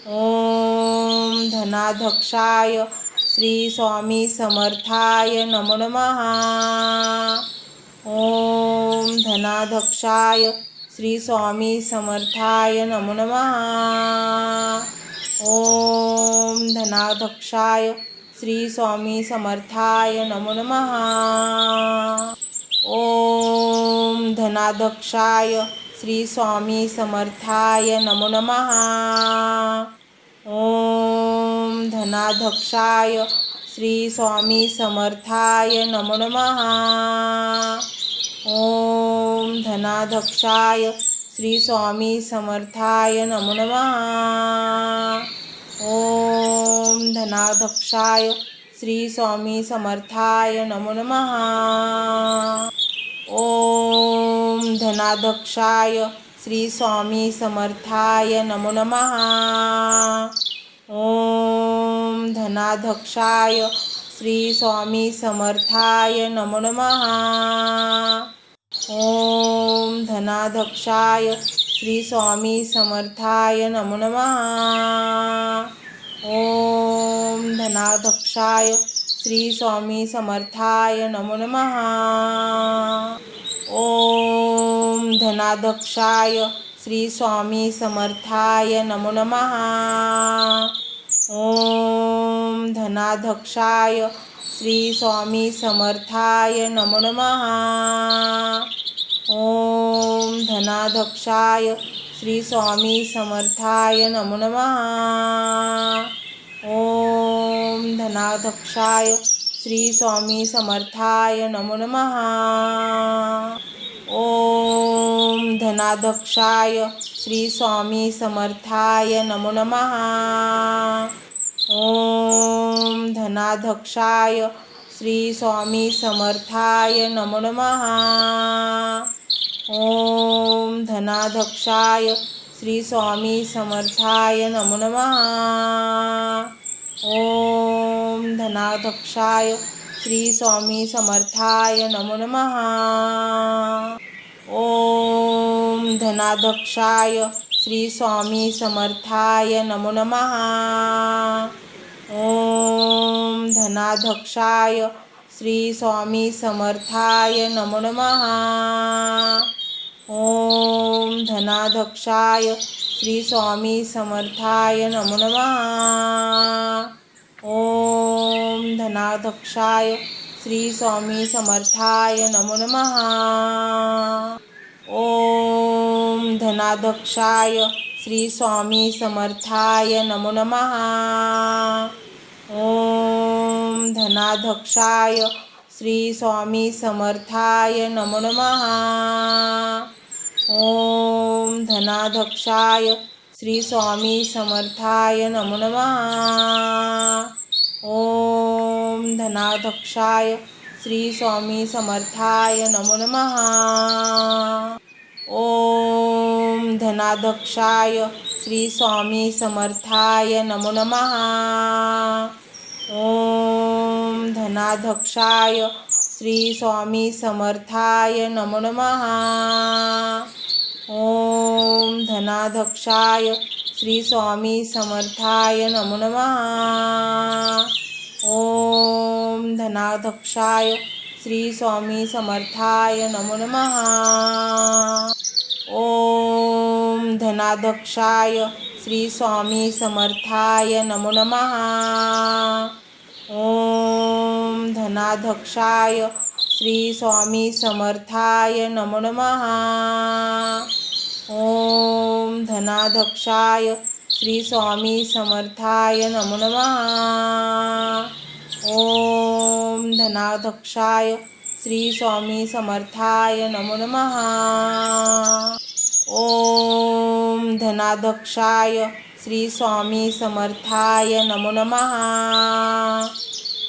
ओम धनाध्यक्षाय श्री स्वामी समर्थाय नमो नमः। ओम धनाध्यक्षाय श्री स्वामी समर्थाय नमो नमः। ओम धनाध्यक्षाय श्री स्वामी समर्थाय नमो नमः। ओम धनाध्यक्षाय श्री स्वामी समर्थाय नमो नमः। ओम धनाध्यक्षाय श्री स्वामी समर्थाय नमो नमः। ओम धनाध्यक्षाय श्री स्वामी समर्थाय नमो नमः। ओम धनाध्यक्षाय श्री स्वामी समर्थाय नमो नमः। ओम धनाध्यक्षाय श्री स्वामी समर्थाय नमो नमः। ओम धनाध्यक्षाय श्री स्वामी समर्थाय नमो नमः। ओम धनाध्यक्षाय श्री स्वामी समर्थाय नमो नमः। ओम धनाध्यक्षाय श्री स्वामी समर्थाय नमो नमः। ओम धनाध्यक्षाय श्री स्वामी समर्थाय नमो नमः। ओम धनाध्यक्षाय श्री स्वामी समर्थाय नमो नमः। ओम धनाध्यक्षाय श्री स्वामी समर्थाय नमो नमः। ओम धनाध्यक्षाय श्री स्वामी समर्थाय नमो नमः। ओम धनाध्यक्षाय श्री स्वामी समर्थाय नमो नमः। ओम धनाध्यक्षाय श्री स्वामी समर्थाय नमो नमः। ओम धनाध्यक्षाय श्री स्वामी समर्थाय नमो नमः। ओम धनाध्यक्षाय श्री स्वामी समर्थाय नमो नमः। ओम धनाध्यक्षाय श्री स्वामी समर्थाय नमो नमः। ओम धनाध्यक्षाय श्री स्वामी समर्थाय नमो नमः। ओम धनाध्यक्षाय श्री स्वामी समर्थाय नमो नमः। ओम धनाध्यक्षाय श्री स्वामी समर्थाय नमो नमः। ओम धनाध्यक्षाय श्री स्वामी समर्थाय नमो नमः। ओम धनाध्यक्षाय श्री स्वामी समर्थाय नमो नमः। ओम धनाध्यक्षाय श्री स्वामी समर्थाय नमो नमः। ओम धनाध्यक्षाय श्री स्वामी समर्थाय नमो नमः। ओम धनाध्यक्षाय श्री स्वामी समर्थाय नमो नमः। ओम धनाध्यक्षाय श्री स्वामी समर्थाय नमो नमः। ओम धनाध्यक्षाय श्री स्वामी समर्थाय नमो नमः। ओम धनाध्यक्षाय श्री स्वामी समर्थाय नमो नमः। ओम धनाध्यक्षाय श्री स्वामी समर्थाय नमो नमः। ओम धनाध्यक्षाय श्री स्वामी समर्थाय नमो नमः। ओम धनाध्यक्षाय श्री स्वामी समर्थाय नमो नमः। ओम धनाध्यक्षाय श्री स्वामी समर्थाय नमो नमः। ओम धनाध्यक्षाय श्री स्वामी समर्थाय नमो नमः।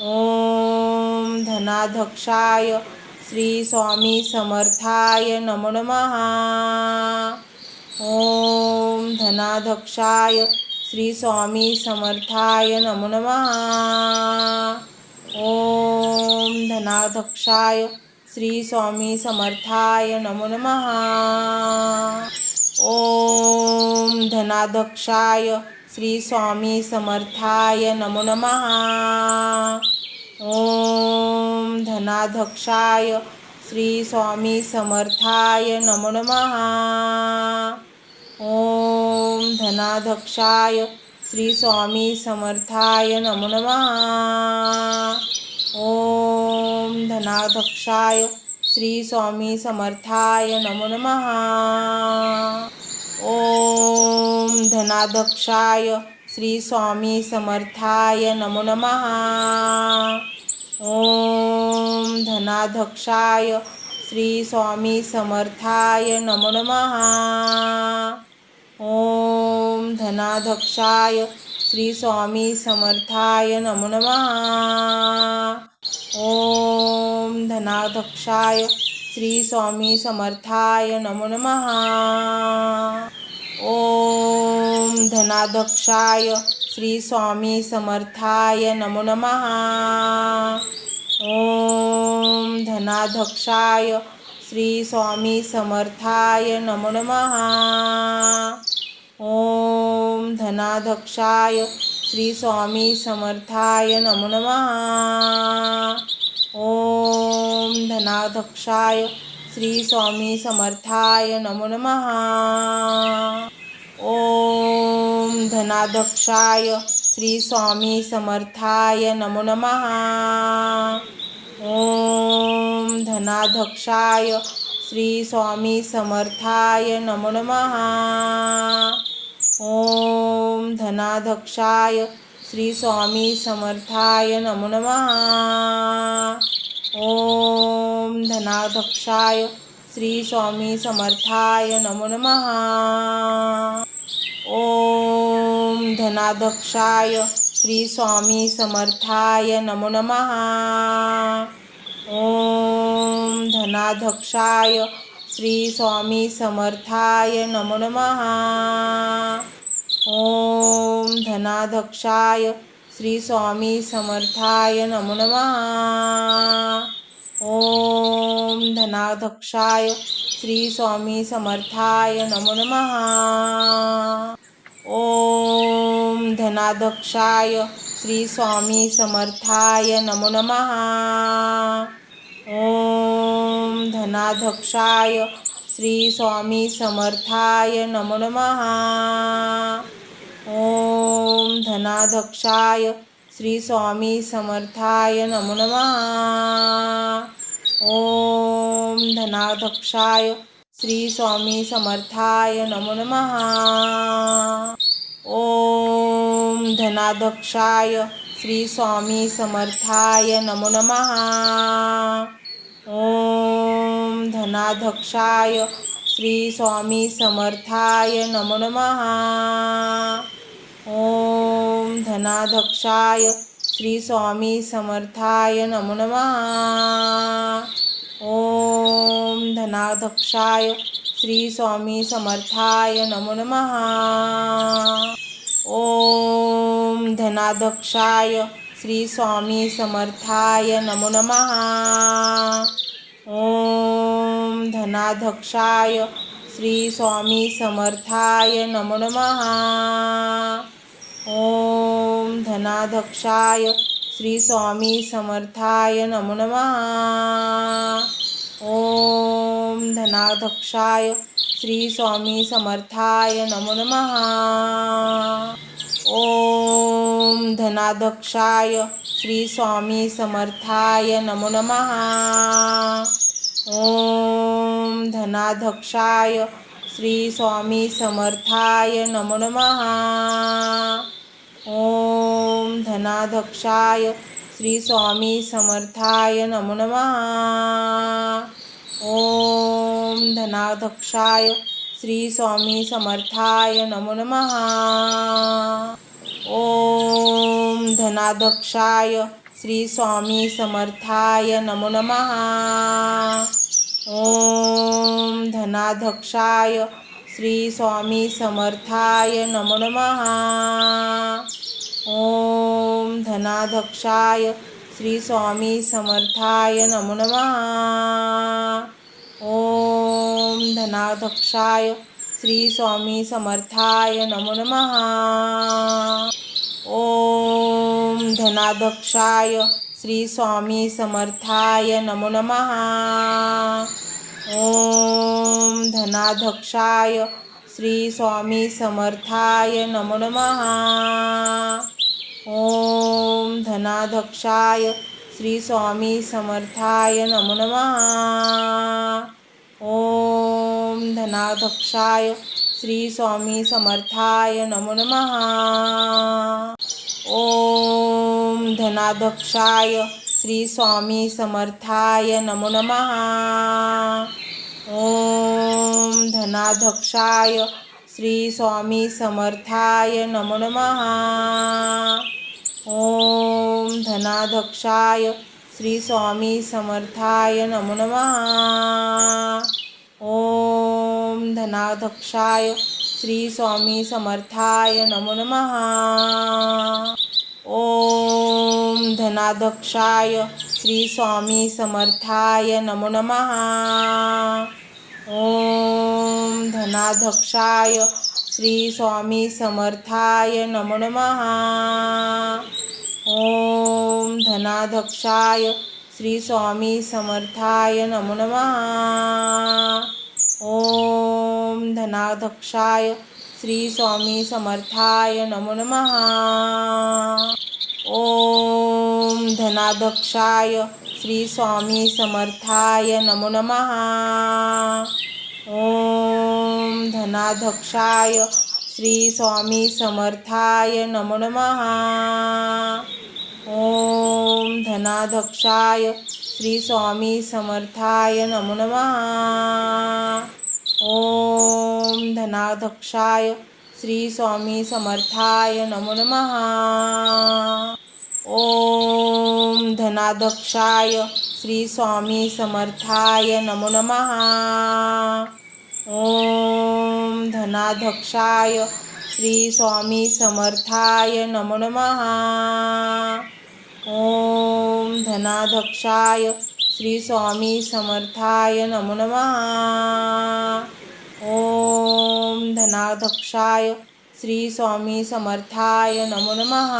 ओम धनाध्यक्षाय श्री स्वामी समर्थाय नमो नमः। ओम धनाध्यक्षाय श्री स्वामी समर्थाय नमो नमः। ओम धनाध्यक्षाय श्री स्वामी समर्थाय नमो नमः। ओम धनाध्यक्षाय श्री स्वामी समर्थाय नमो नमः। ओम धनाध्यक्षाय श्री स्वामी समर्थाय नमो नमः। ओम धनाध्यक्षाय श्री स्वामी समर्थाय नमो नमः। ओम धनाध्यक्षाय श्री स्वामी समर्थाय नमो नमः. ओम धनाध्यक्षाय श्री स्वामी समर्थाय नमो नमः। ओम धनाध्यक्षाय श्री स्वामी समर्थाय नमो नमः। ओम धनाध्यक्षाय श्री स्वामी समर्थाय नमो नमः। ओम धनाध्यक्षाय श्री स्वामी समर्थाय नमो नमः। ओम धनाध्यक्षाय श्री स्वामी समर्थाय नमो नमः। ओम धनाध्यक्षाय श्री स्वामी समर्थाय नमो नमः। ओम धनाध्यक्षाय श्री स्वामी समर्थाय नमो नमः। ओम धनाध्यक्षाय श्री स्वामी समर्थाय नमो नमः। ओम धनाध्यक्षाय श्री स्वामी समर्थाय नमो नमः। ओम धनाध्यक्षाय श्री स्वामी समर्थाय नमो नमः। ओम धनाध्यक्षाय श्री स्वामी समर्थाय नमो नमः। ओम धनाध्यक्षाय श्री स्वामी समर्थाय नमो नमः। ओम धनाध्यक्षाय श्री स्वामी समर्थाय नमो नमः। ओम धनाध्यक्षाय श्री स्वामी समर्थाय नमो नमः। ओम धनाध्यक्षाय श्री स्वामी समर्थाय नमो नमः। ओम धनाध्यक्षाय श्री स्वामी समर्थाय नमो नमः। ओम धनाध्यक्षाय श्री स्वामी समर्थाय नमो नमः। ओम धनाध्यक्षाय श्री स्वामी समर्थाय नमो नमः। ओम धनाध्यक्षाय श्री स्वामी समर्थाय नमो नमः। ओम धनाध्यक्षाय श्री स्वामी समर्थाय नमो नमः। ओम धनाध्यक्षाय श्री स्वामी समर्थाय नमो नमः। ओम धनाध्यक्षाय श्री स्वामी समर्थाय नमो नमः। ओम धनाध्यक्षाय श्री स्वामी समर्थाय नमो नमः। ओम धनाध्यक्षाय श्री स्वामी समर्थाय नमो नमः। ओम धनाध्यक्षाय श्री स्वामी समर्थाय नमो नमः। ओम धनाध्यक्षाय श्री स्वामी समर्थाय नमो नमः। ओम धनाध्यक्षाय श्री स्वामी समर्थाय नमो नमः। ओम धनाध्यक्षाय श्री स्वामी समर्थाय नमो नमः। ओम धनाध्यक्षाय श्री स्वामी समर्थाय नमो नमः। ओम धनाध्यक्षाय श्री स्वामी समर्थाय नमो नमः। ओम धनाध्यक्षाय श्री स्वामी समर्थाय नमो नमः। ओम धनाध्यक्षाय श्री स्वामी समर्थाय नमो नमः। ओम धनाध्यक्षाय श्री स्वामी समर्थाय नमो नमः। ओम धनाध्यक्षाय श्री स्वामी समर्थाय नमो नमः। ओम धनाध्यक्षाय श्री स्वामी समर्थाय नमो नमः। ओम धनाध्यक्षाय श्री स्वामी समर्थाय नमो नमः। ओम धनाध्यक्षाय श्री स्वामी समर्थाय नमो नमः। ओम धनाध्यक्षाय श्री स्वामी समर्थाय नमो नमः। ओम धनाध्यक्षाय श्री स्वामी समर्थाय नमो नमः। ओम धनाध्यक्षाय श्री स्वामी समर्थाय नमो नमः। ओम धनाध्यक्षाय श्री स्वामी समर्थाय नमो नमः। ओम धनाध्यक्षाय श्री स्वामी समर्थाय नमो नमः। ओम धनाध्यक्षाय श्री स्वामी समर्थाय नमो नमः। ओम धनाध्यक्षाय श्री स्वामी समर्थाय नमो नमः। ओम धनाध्यक्षाय श्री स्वामी समर्थाय नमो नमः। ओम धनाध्यक्षाय श्री स्वामी समर्थाय नमो नमः। ओम धनाध्यक्षाय श्री स्वामी समर्थाय नमो नमः। ओम धनाध्यक्षाय श्री स्वामी समर्थाय नमो नमः। ओम धनाध्यक्षाय श्री स्वामी समर्थाय नमो नमः। ओम धनाध्यक्षाय श्री स्वामी समर्थाय नमो नमः। ओम धनाध्यक्षाय श्री स्वामी समर्थाय नमो नमः। ओम धनाध्यक्षाय श्री स्वामी समर्थाय नमो नमः। ओम धनाध्यक्षाय श्री स्वामी समर्थाय नमो नमः। ओम धनाध्यक्षाय श्री स्वामी समर्थाय नमो नमः। ओम धनाध्यक्षाय श्री स्वामी समर्थाय नमो नमः। ओम धनाध्यक्षाय श्री स्वामी समर्थाय नमो नमः।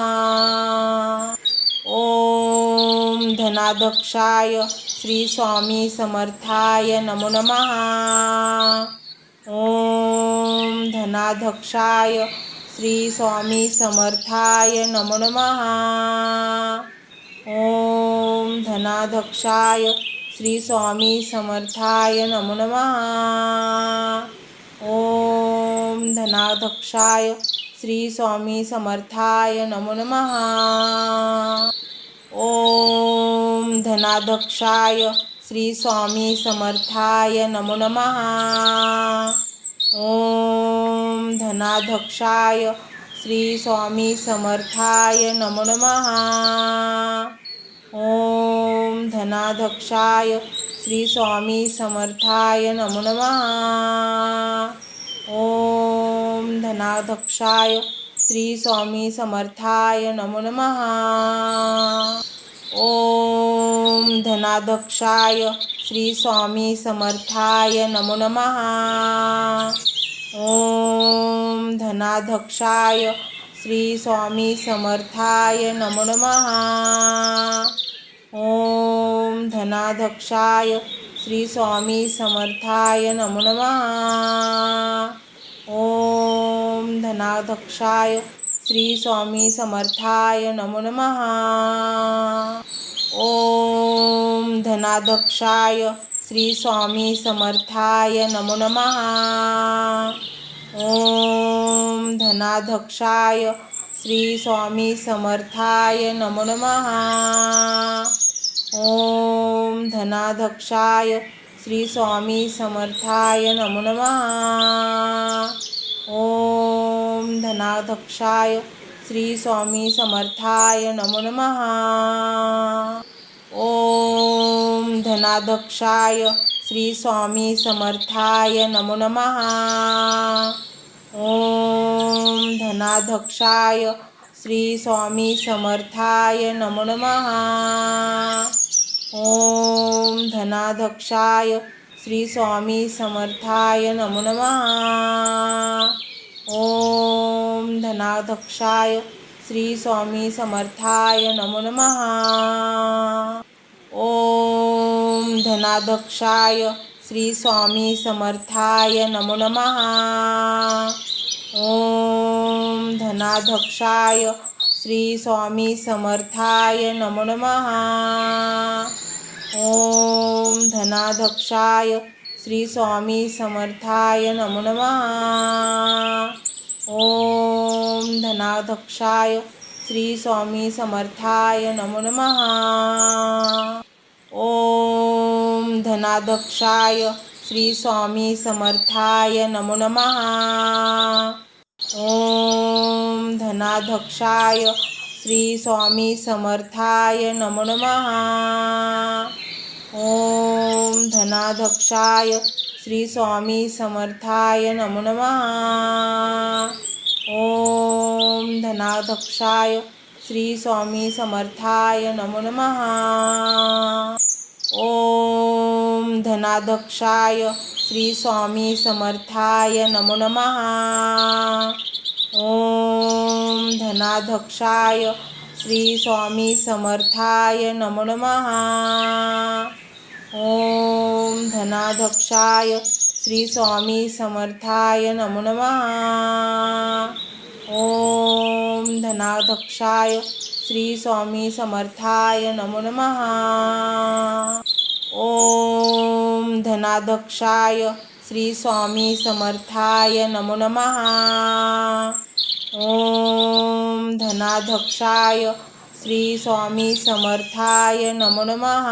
ओम धनाध्यक्षाय श्री स्वामी समर्थाय नमो नमः। ओम धनाध्यक्षाय श्री स्वामी समर्थाय नमो नमः। ओम धनाध्यक्षाय श्री स्वामी समर्थाय नमो नमः। ओम धनाध्यक्षाय श्री स्वामी समर्थाय नमो नमः। ओम धनाध्यक्षाय श्री स्वामी समर्थाय नमो नमः। ओम धनाध्यक्षाय श्री स्वामी समर्थाय नमो नमः। ओम धनाध्यक्षाय श्री स्वामी समर्थाय नमो नमः। ओम धनाध्यक्षाय श्री स्वामी समर्थाय नमो नमः। ओम धनाध्यक्षाय श्री स्वामी समर्थाय नमो नमः। ओम धनाध्यक्षाय श्री स्वामी समर्थाय नमो नमः। ओम धनाध्यक्षाय श्री स्वामी समर्थाय नमो नमः। ओम धनाध्यक्षाय श्री स्वामी समर्थाय नमो नमः। ओम धनाध्यक्षाय श्री स्वामी समर्थाय नमो नमः। ओम धनाध्यक्षाय श्री स्वामी समर्थाय नमो नमः। ओम धनाध्यक्षाय श्री स्वामी समर्थाय नमो नमः। ओम धनाध्यक्षाय श्री स्वामी समर्थाय नमो नमः। ओम धनाध्यक्षाय श्री स्वामी समर्थाय नमो नमः। ओम धनाध्यक्षाय श्री स्वामी समर्थाय नमो नमः। ओम धनाध्यक्षाय श्री स्वामी समर्थाय नमो नमः। ओम धनाध्यक्षाय श्री स्वामी समर्थाय नमो नमः। ओम धनाध्यक्षाय श्री स्वामी समर्थाय नमो नमः। ओम धनाध्यक्षाय श्री स्वामी समर्थाय नमो नमः. ओम धनाध्यक्षाय श्री स्वामी समर्थाय नमो नमः। ओम धनाध्यक्षाय श्री स्वामी समर्थाय नमो नमः। ओम धनाध्यक्षाय श्री स्वामी समर्थाय नमो नमः। ओम धनाध्यक्षाय श्री स्वामी समर्थाय नमो नमः। ओम धनाध्यक्षाय श्री स्वामी समर्थाय नमो नमः। ओम धनाध्यक्षाय श्री स्वामी समर्थाय नमो नमः। ओम धनाध्यक्षाय श्री स्वामी समर्थाय नमो नमः। ओम धनाध्यक्षाय श्री स्वामी समर्थाय नमो नमः। ओम धनाध्यक्षाय श्री स्वामी समर्थाय नमो नमः। ओम धनाध्यक्षाय श्री स्वामी समर्थाय नमो नमः। ओम धनाध्यक्षाय श्री स्वामी समर्थाय नमो नमः। ओम धनाध्यक्षाय श्री स्वामी समर्थाय नमो नमः।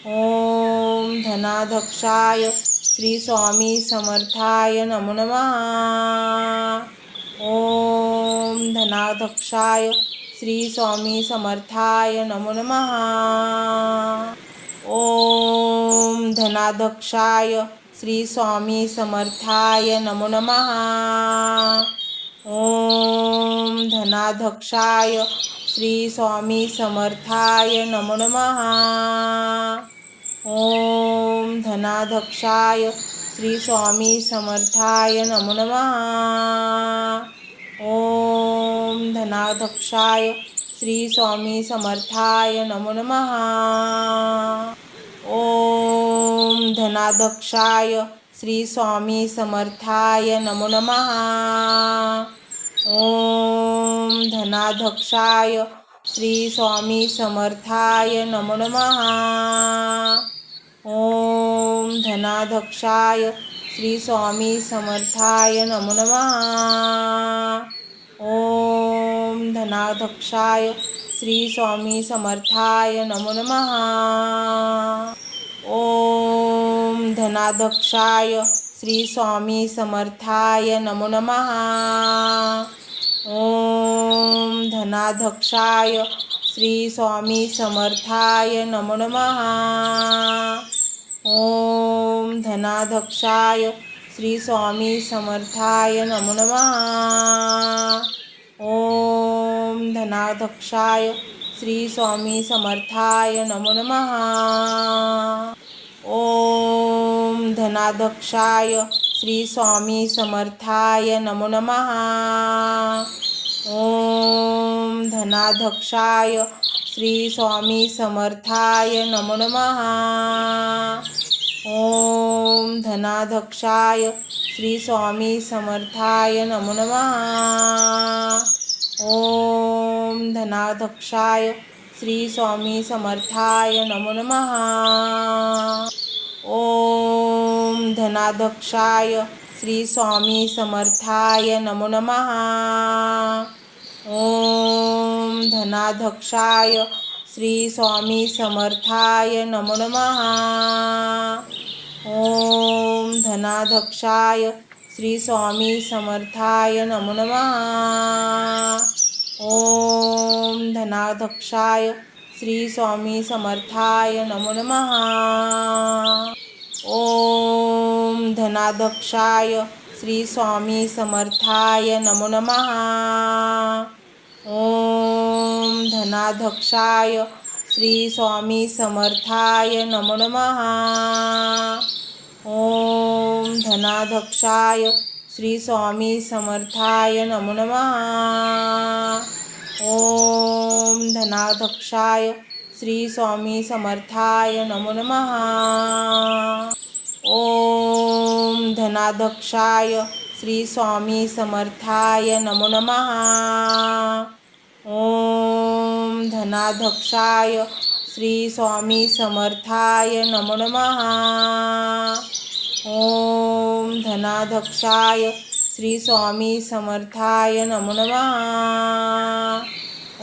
ओम धनाध्यक्षाय श्री स्वामी समर्थाय नमो नमः। ओम धनाध्यक्षाय श्री स्वामी समर्थाय नमो नमः। ओम धनाध्यक्षाय श्री स्वामी समर्थाय नमो नमः। ओम धनाध्यक्षाय श्री स्वामी समर्थाय नमो नमः। ओम धनाध्यक्षाय श्री स्वामी समर्थाय नमो नमः। ओम धनाध्यक्षाय श्री स्वामी समर्थाय नमो नमः। ओम धनाध्यक्षाय श्री स्वामी समर्थाय नमो नमः। ओम धनाध्यक्षाय श्री स्वामी समर्थाय नमो नमः। ओम धनाध्यक्षाय श्री स्वामी समर्थाय नमो नमः। ओम धनाध्यक्षाय श्री स्वामी समर्थाय नमो नमः। ओम धनाध्यक्षाय श्री स्वामी समर्थाय नमो नमः। ओम धनाध्यक्षाय श्री स्वामी समर्थाय नमो नमः। ओम धनाध्यक्षाय श्री स्वामी समर्थाय नमो नमः। ओम धनाध्यक्षाय श्री स्वामी समर्थाय नमो नमः। ओम धनाध्यक्षाय श्री स्वामी समर्थाय नमो नमः। ओम धनाध्यक्षाय श्री स्वामी समर्थाय नमो नमः। ओम धनाध्यक्षाय श्री स्वामी समर्थाय नमो नमः। ओम धनाध्यक्षाय श्री स्वामी समर्थाय नमो नमः। ओम धनाध्यक्षाय श्री स्वामी समर्थाय नमो नमः। ओम धनाध्यक्षाय श्री स्वामी समर्थाय नमो नमः। ओम धनाध्यक्षाय श्री स्वामी समर्थाय नमो नमः। ओम धनाध्यक्षाय श्री स्वामी समर्थाय नमो नमः। ओम धनाध्यक्षाय श्री स्वामी समर्थाय नमो नमः। ओम धनाध्यक्षाय श्री स्वामी समर्थाय नमो नमः। ओम धनाध्यक्षाय श्री स्वामी समर्थाय नमो नमः। ओम धनाध्यक्षाय श्री स्वामी समर्थाय नमो नमः। ओम धनाध्यक्षाय श्री स्वामी समर्थाय नमो नमः. ओम धनाध्यक्षाय श्री स्वामी समर्थाय नमो नमः। ओम धनाध्यक्षाय श्री स्वामी समर्थाय नमो नमः।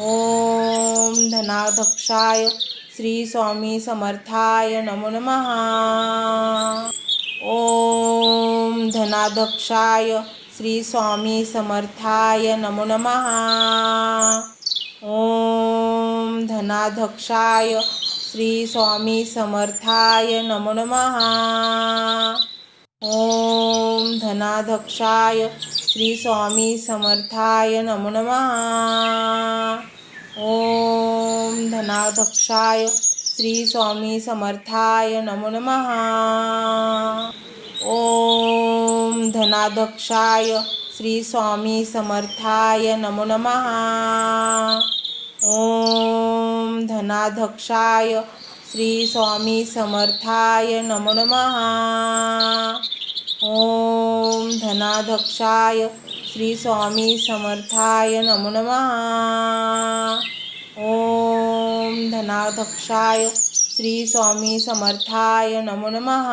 ओम धनाध्यक्षाय श्री स्वामी समर्थाय नमो नमः। ओम धनाध्यक्षाय श्री स्वामी समर्थाय नमो नमः। ओम धनाध्यक्षाय श्री स्वामी समर्थाय नमो नमः। ओम धनाध्यक्षाय श्री स्वामी समर्थाय नमो नमः। ओम धनाध्यक्षाय श्री स्वामी समर्थाय नमो नमः। ओम धनाध्यक्षाय श्री स्वामी समर्थाय नमो नमः। ओम धनाध्यक्षाय श्री स्वामी समर्थाय नमो नमः। ओम धनाध्यक्षाय श्री स्वामी समर्थाय नमो नमः। ओम धनाध्यक्षाय श्री स्वामी समर्थाय नमो नमः।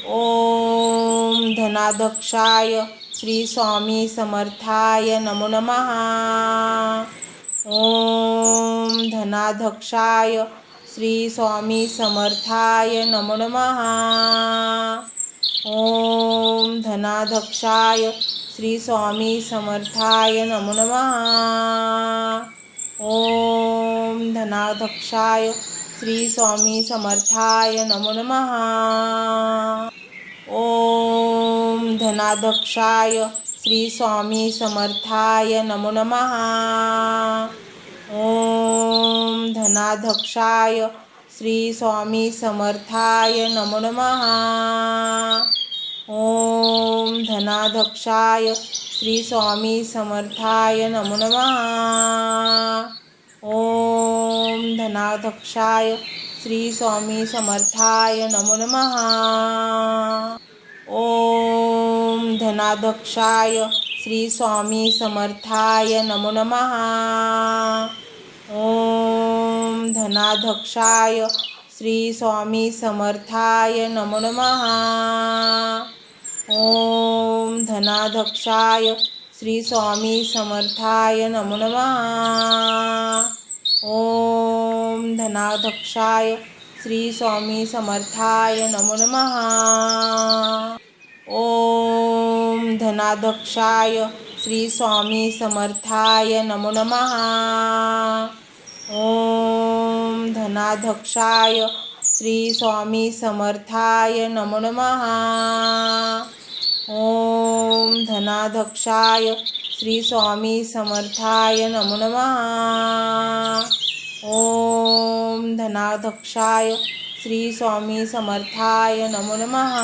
ओम धनाध्यक्षाय श्री स्वामी समर्थाय नमो नमः। ओम धनाध्यक्षाय श्री स्वामी समर्थाय नमो नमः। ओम धनाध्यक्षाय श्री स्वामी समर्थाय नमो नमः। ओम धनाध्यक्षाय श्री स्वामी समर्थाय नमो नमः। ओम धनाध्यक्षाय श्री स्वामी समर्थाय नमो नमः। ओम धनाध्यक्षाय श्री स्वामी समर्थाय नमो नमः। ओम धनाध्यक्षाय श्री स्वामी समर्थाय नमो नमः। ओम धनाध्यक्षाय श्री स्वामी समर्थाय नमो नमः। ओम धनाध्यक्षाय श्री स्वामी समर्थाय नमो नमः। ओम धनाध्यक्षाय श्री स्वामी समर्थाय नमो नमः। ओम धनाध्यक्षाय श्री स्वामी समर्थाय नमो नमः। ओम धनाध्यक्षाय श्री स्वामी समर्थाय नमो नमः। ओम धनाध्यक्षाय श्री स्वामी समर्थाय नमो नमः। ओम धनाध्यक्षाय श्री स्वामी समर्थाय नमो नमः। ओम धनाध्यक्षाय श्री स्वामी समर्थाय नमो नमः। ओम धनाध्यक्षाय श्री स्वामी समर्थाय नमो नमः।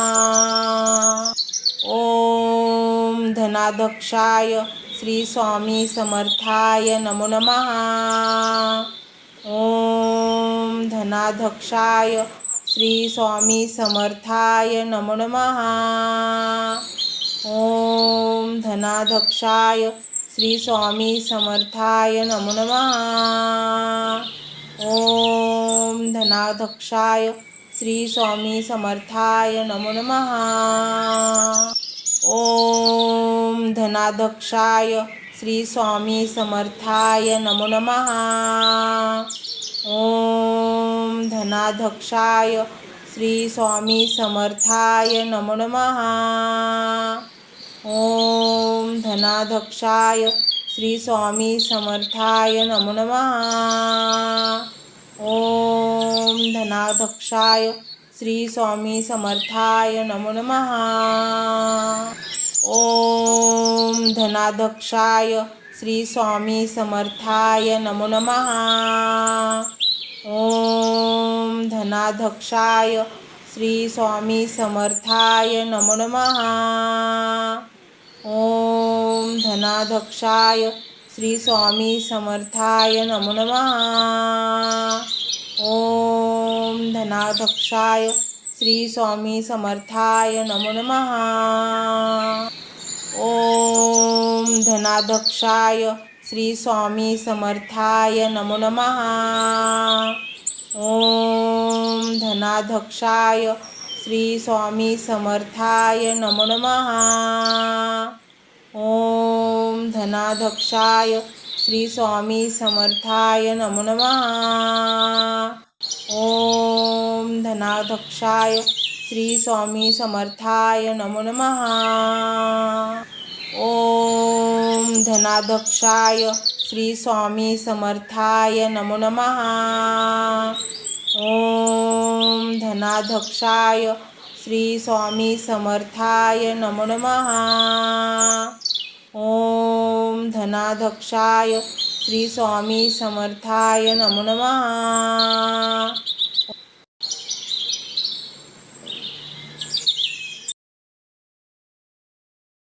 ओम धनाध्यक्षाय श्री स्वामी समर्थाय नमो नमः। ओम धनाध्यक्षाय श्री स्वामी समर्थाय नमो नमः। ओम धनाध्यक्षाय श्री स्वामी समर्थाय नमो नमः। ओम धनाध्यक्षाय श्री स्वामी समर्थाय नमो नमः। ओम धनाध्यक्षाय श्री स्वामी समर्थाय नमो नमः। ओम धनाध्यक्षाय श्री स्वामी समर्थाय नमो नमः। ओम धनाध्यक्षाय श्री स्वामी समर्थाय नमो नमः। ओम धनाध्यक्षाय श्री स्वामी समर्थाय नमो नमः। ओम धनाध्यक्षाय श्री स्वामी समर्थाय नमो नमः। ओम धनाध्यक्षाय श्री स्वामी समर्थाय नमो नमः। ओम धनाध्यक्षाय श्री स्वामी समर्थाय नमो नमः। ओम धनाध्यक्षाय श्री स्वामी समर्थाय नमो नमः। ओम धनाध्यक्षाय श्री स्वामी समर्थाय नमो नमः। ओम धनाध्यक्षाय श्री स्वामी समर्थाय नमो नमः। ओम धनाध्यक्षाय श्री स्वामी समर्थाय नमो नमः। ओम धनाध्यक्षाय श्री स्वामी समर्थाय नमो नमः। ओम धनाध्यक्षाय श्री स्वामी समर्थाय नमो नमः। ओम धनाध्यक्षाय श्री स्वामी समर्थाय नमो नमः। ओम धनाध्यक्षाय श्री स्वामी समर्थाय नमो नमः।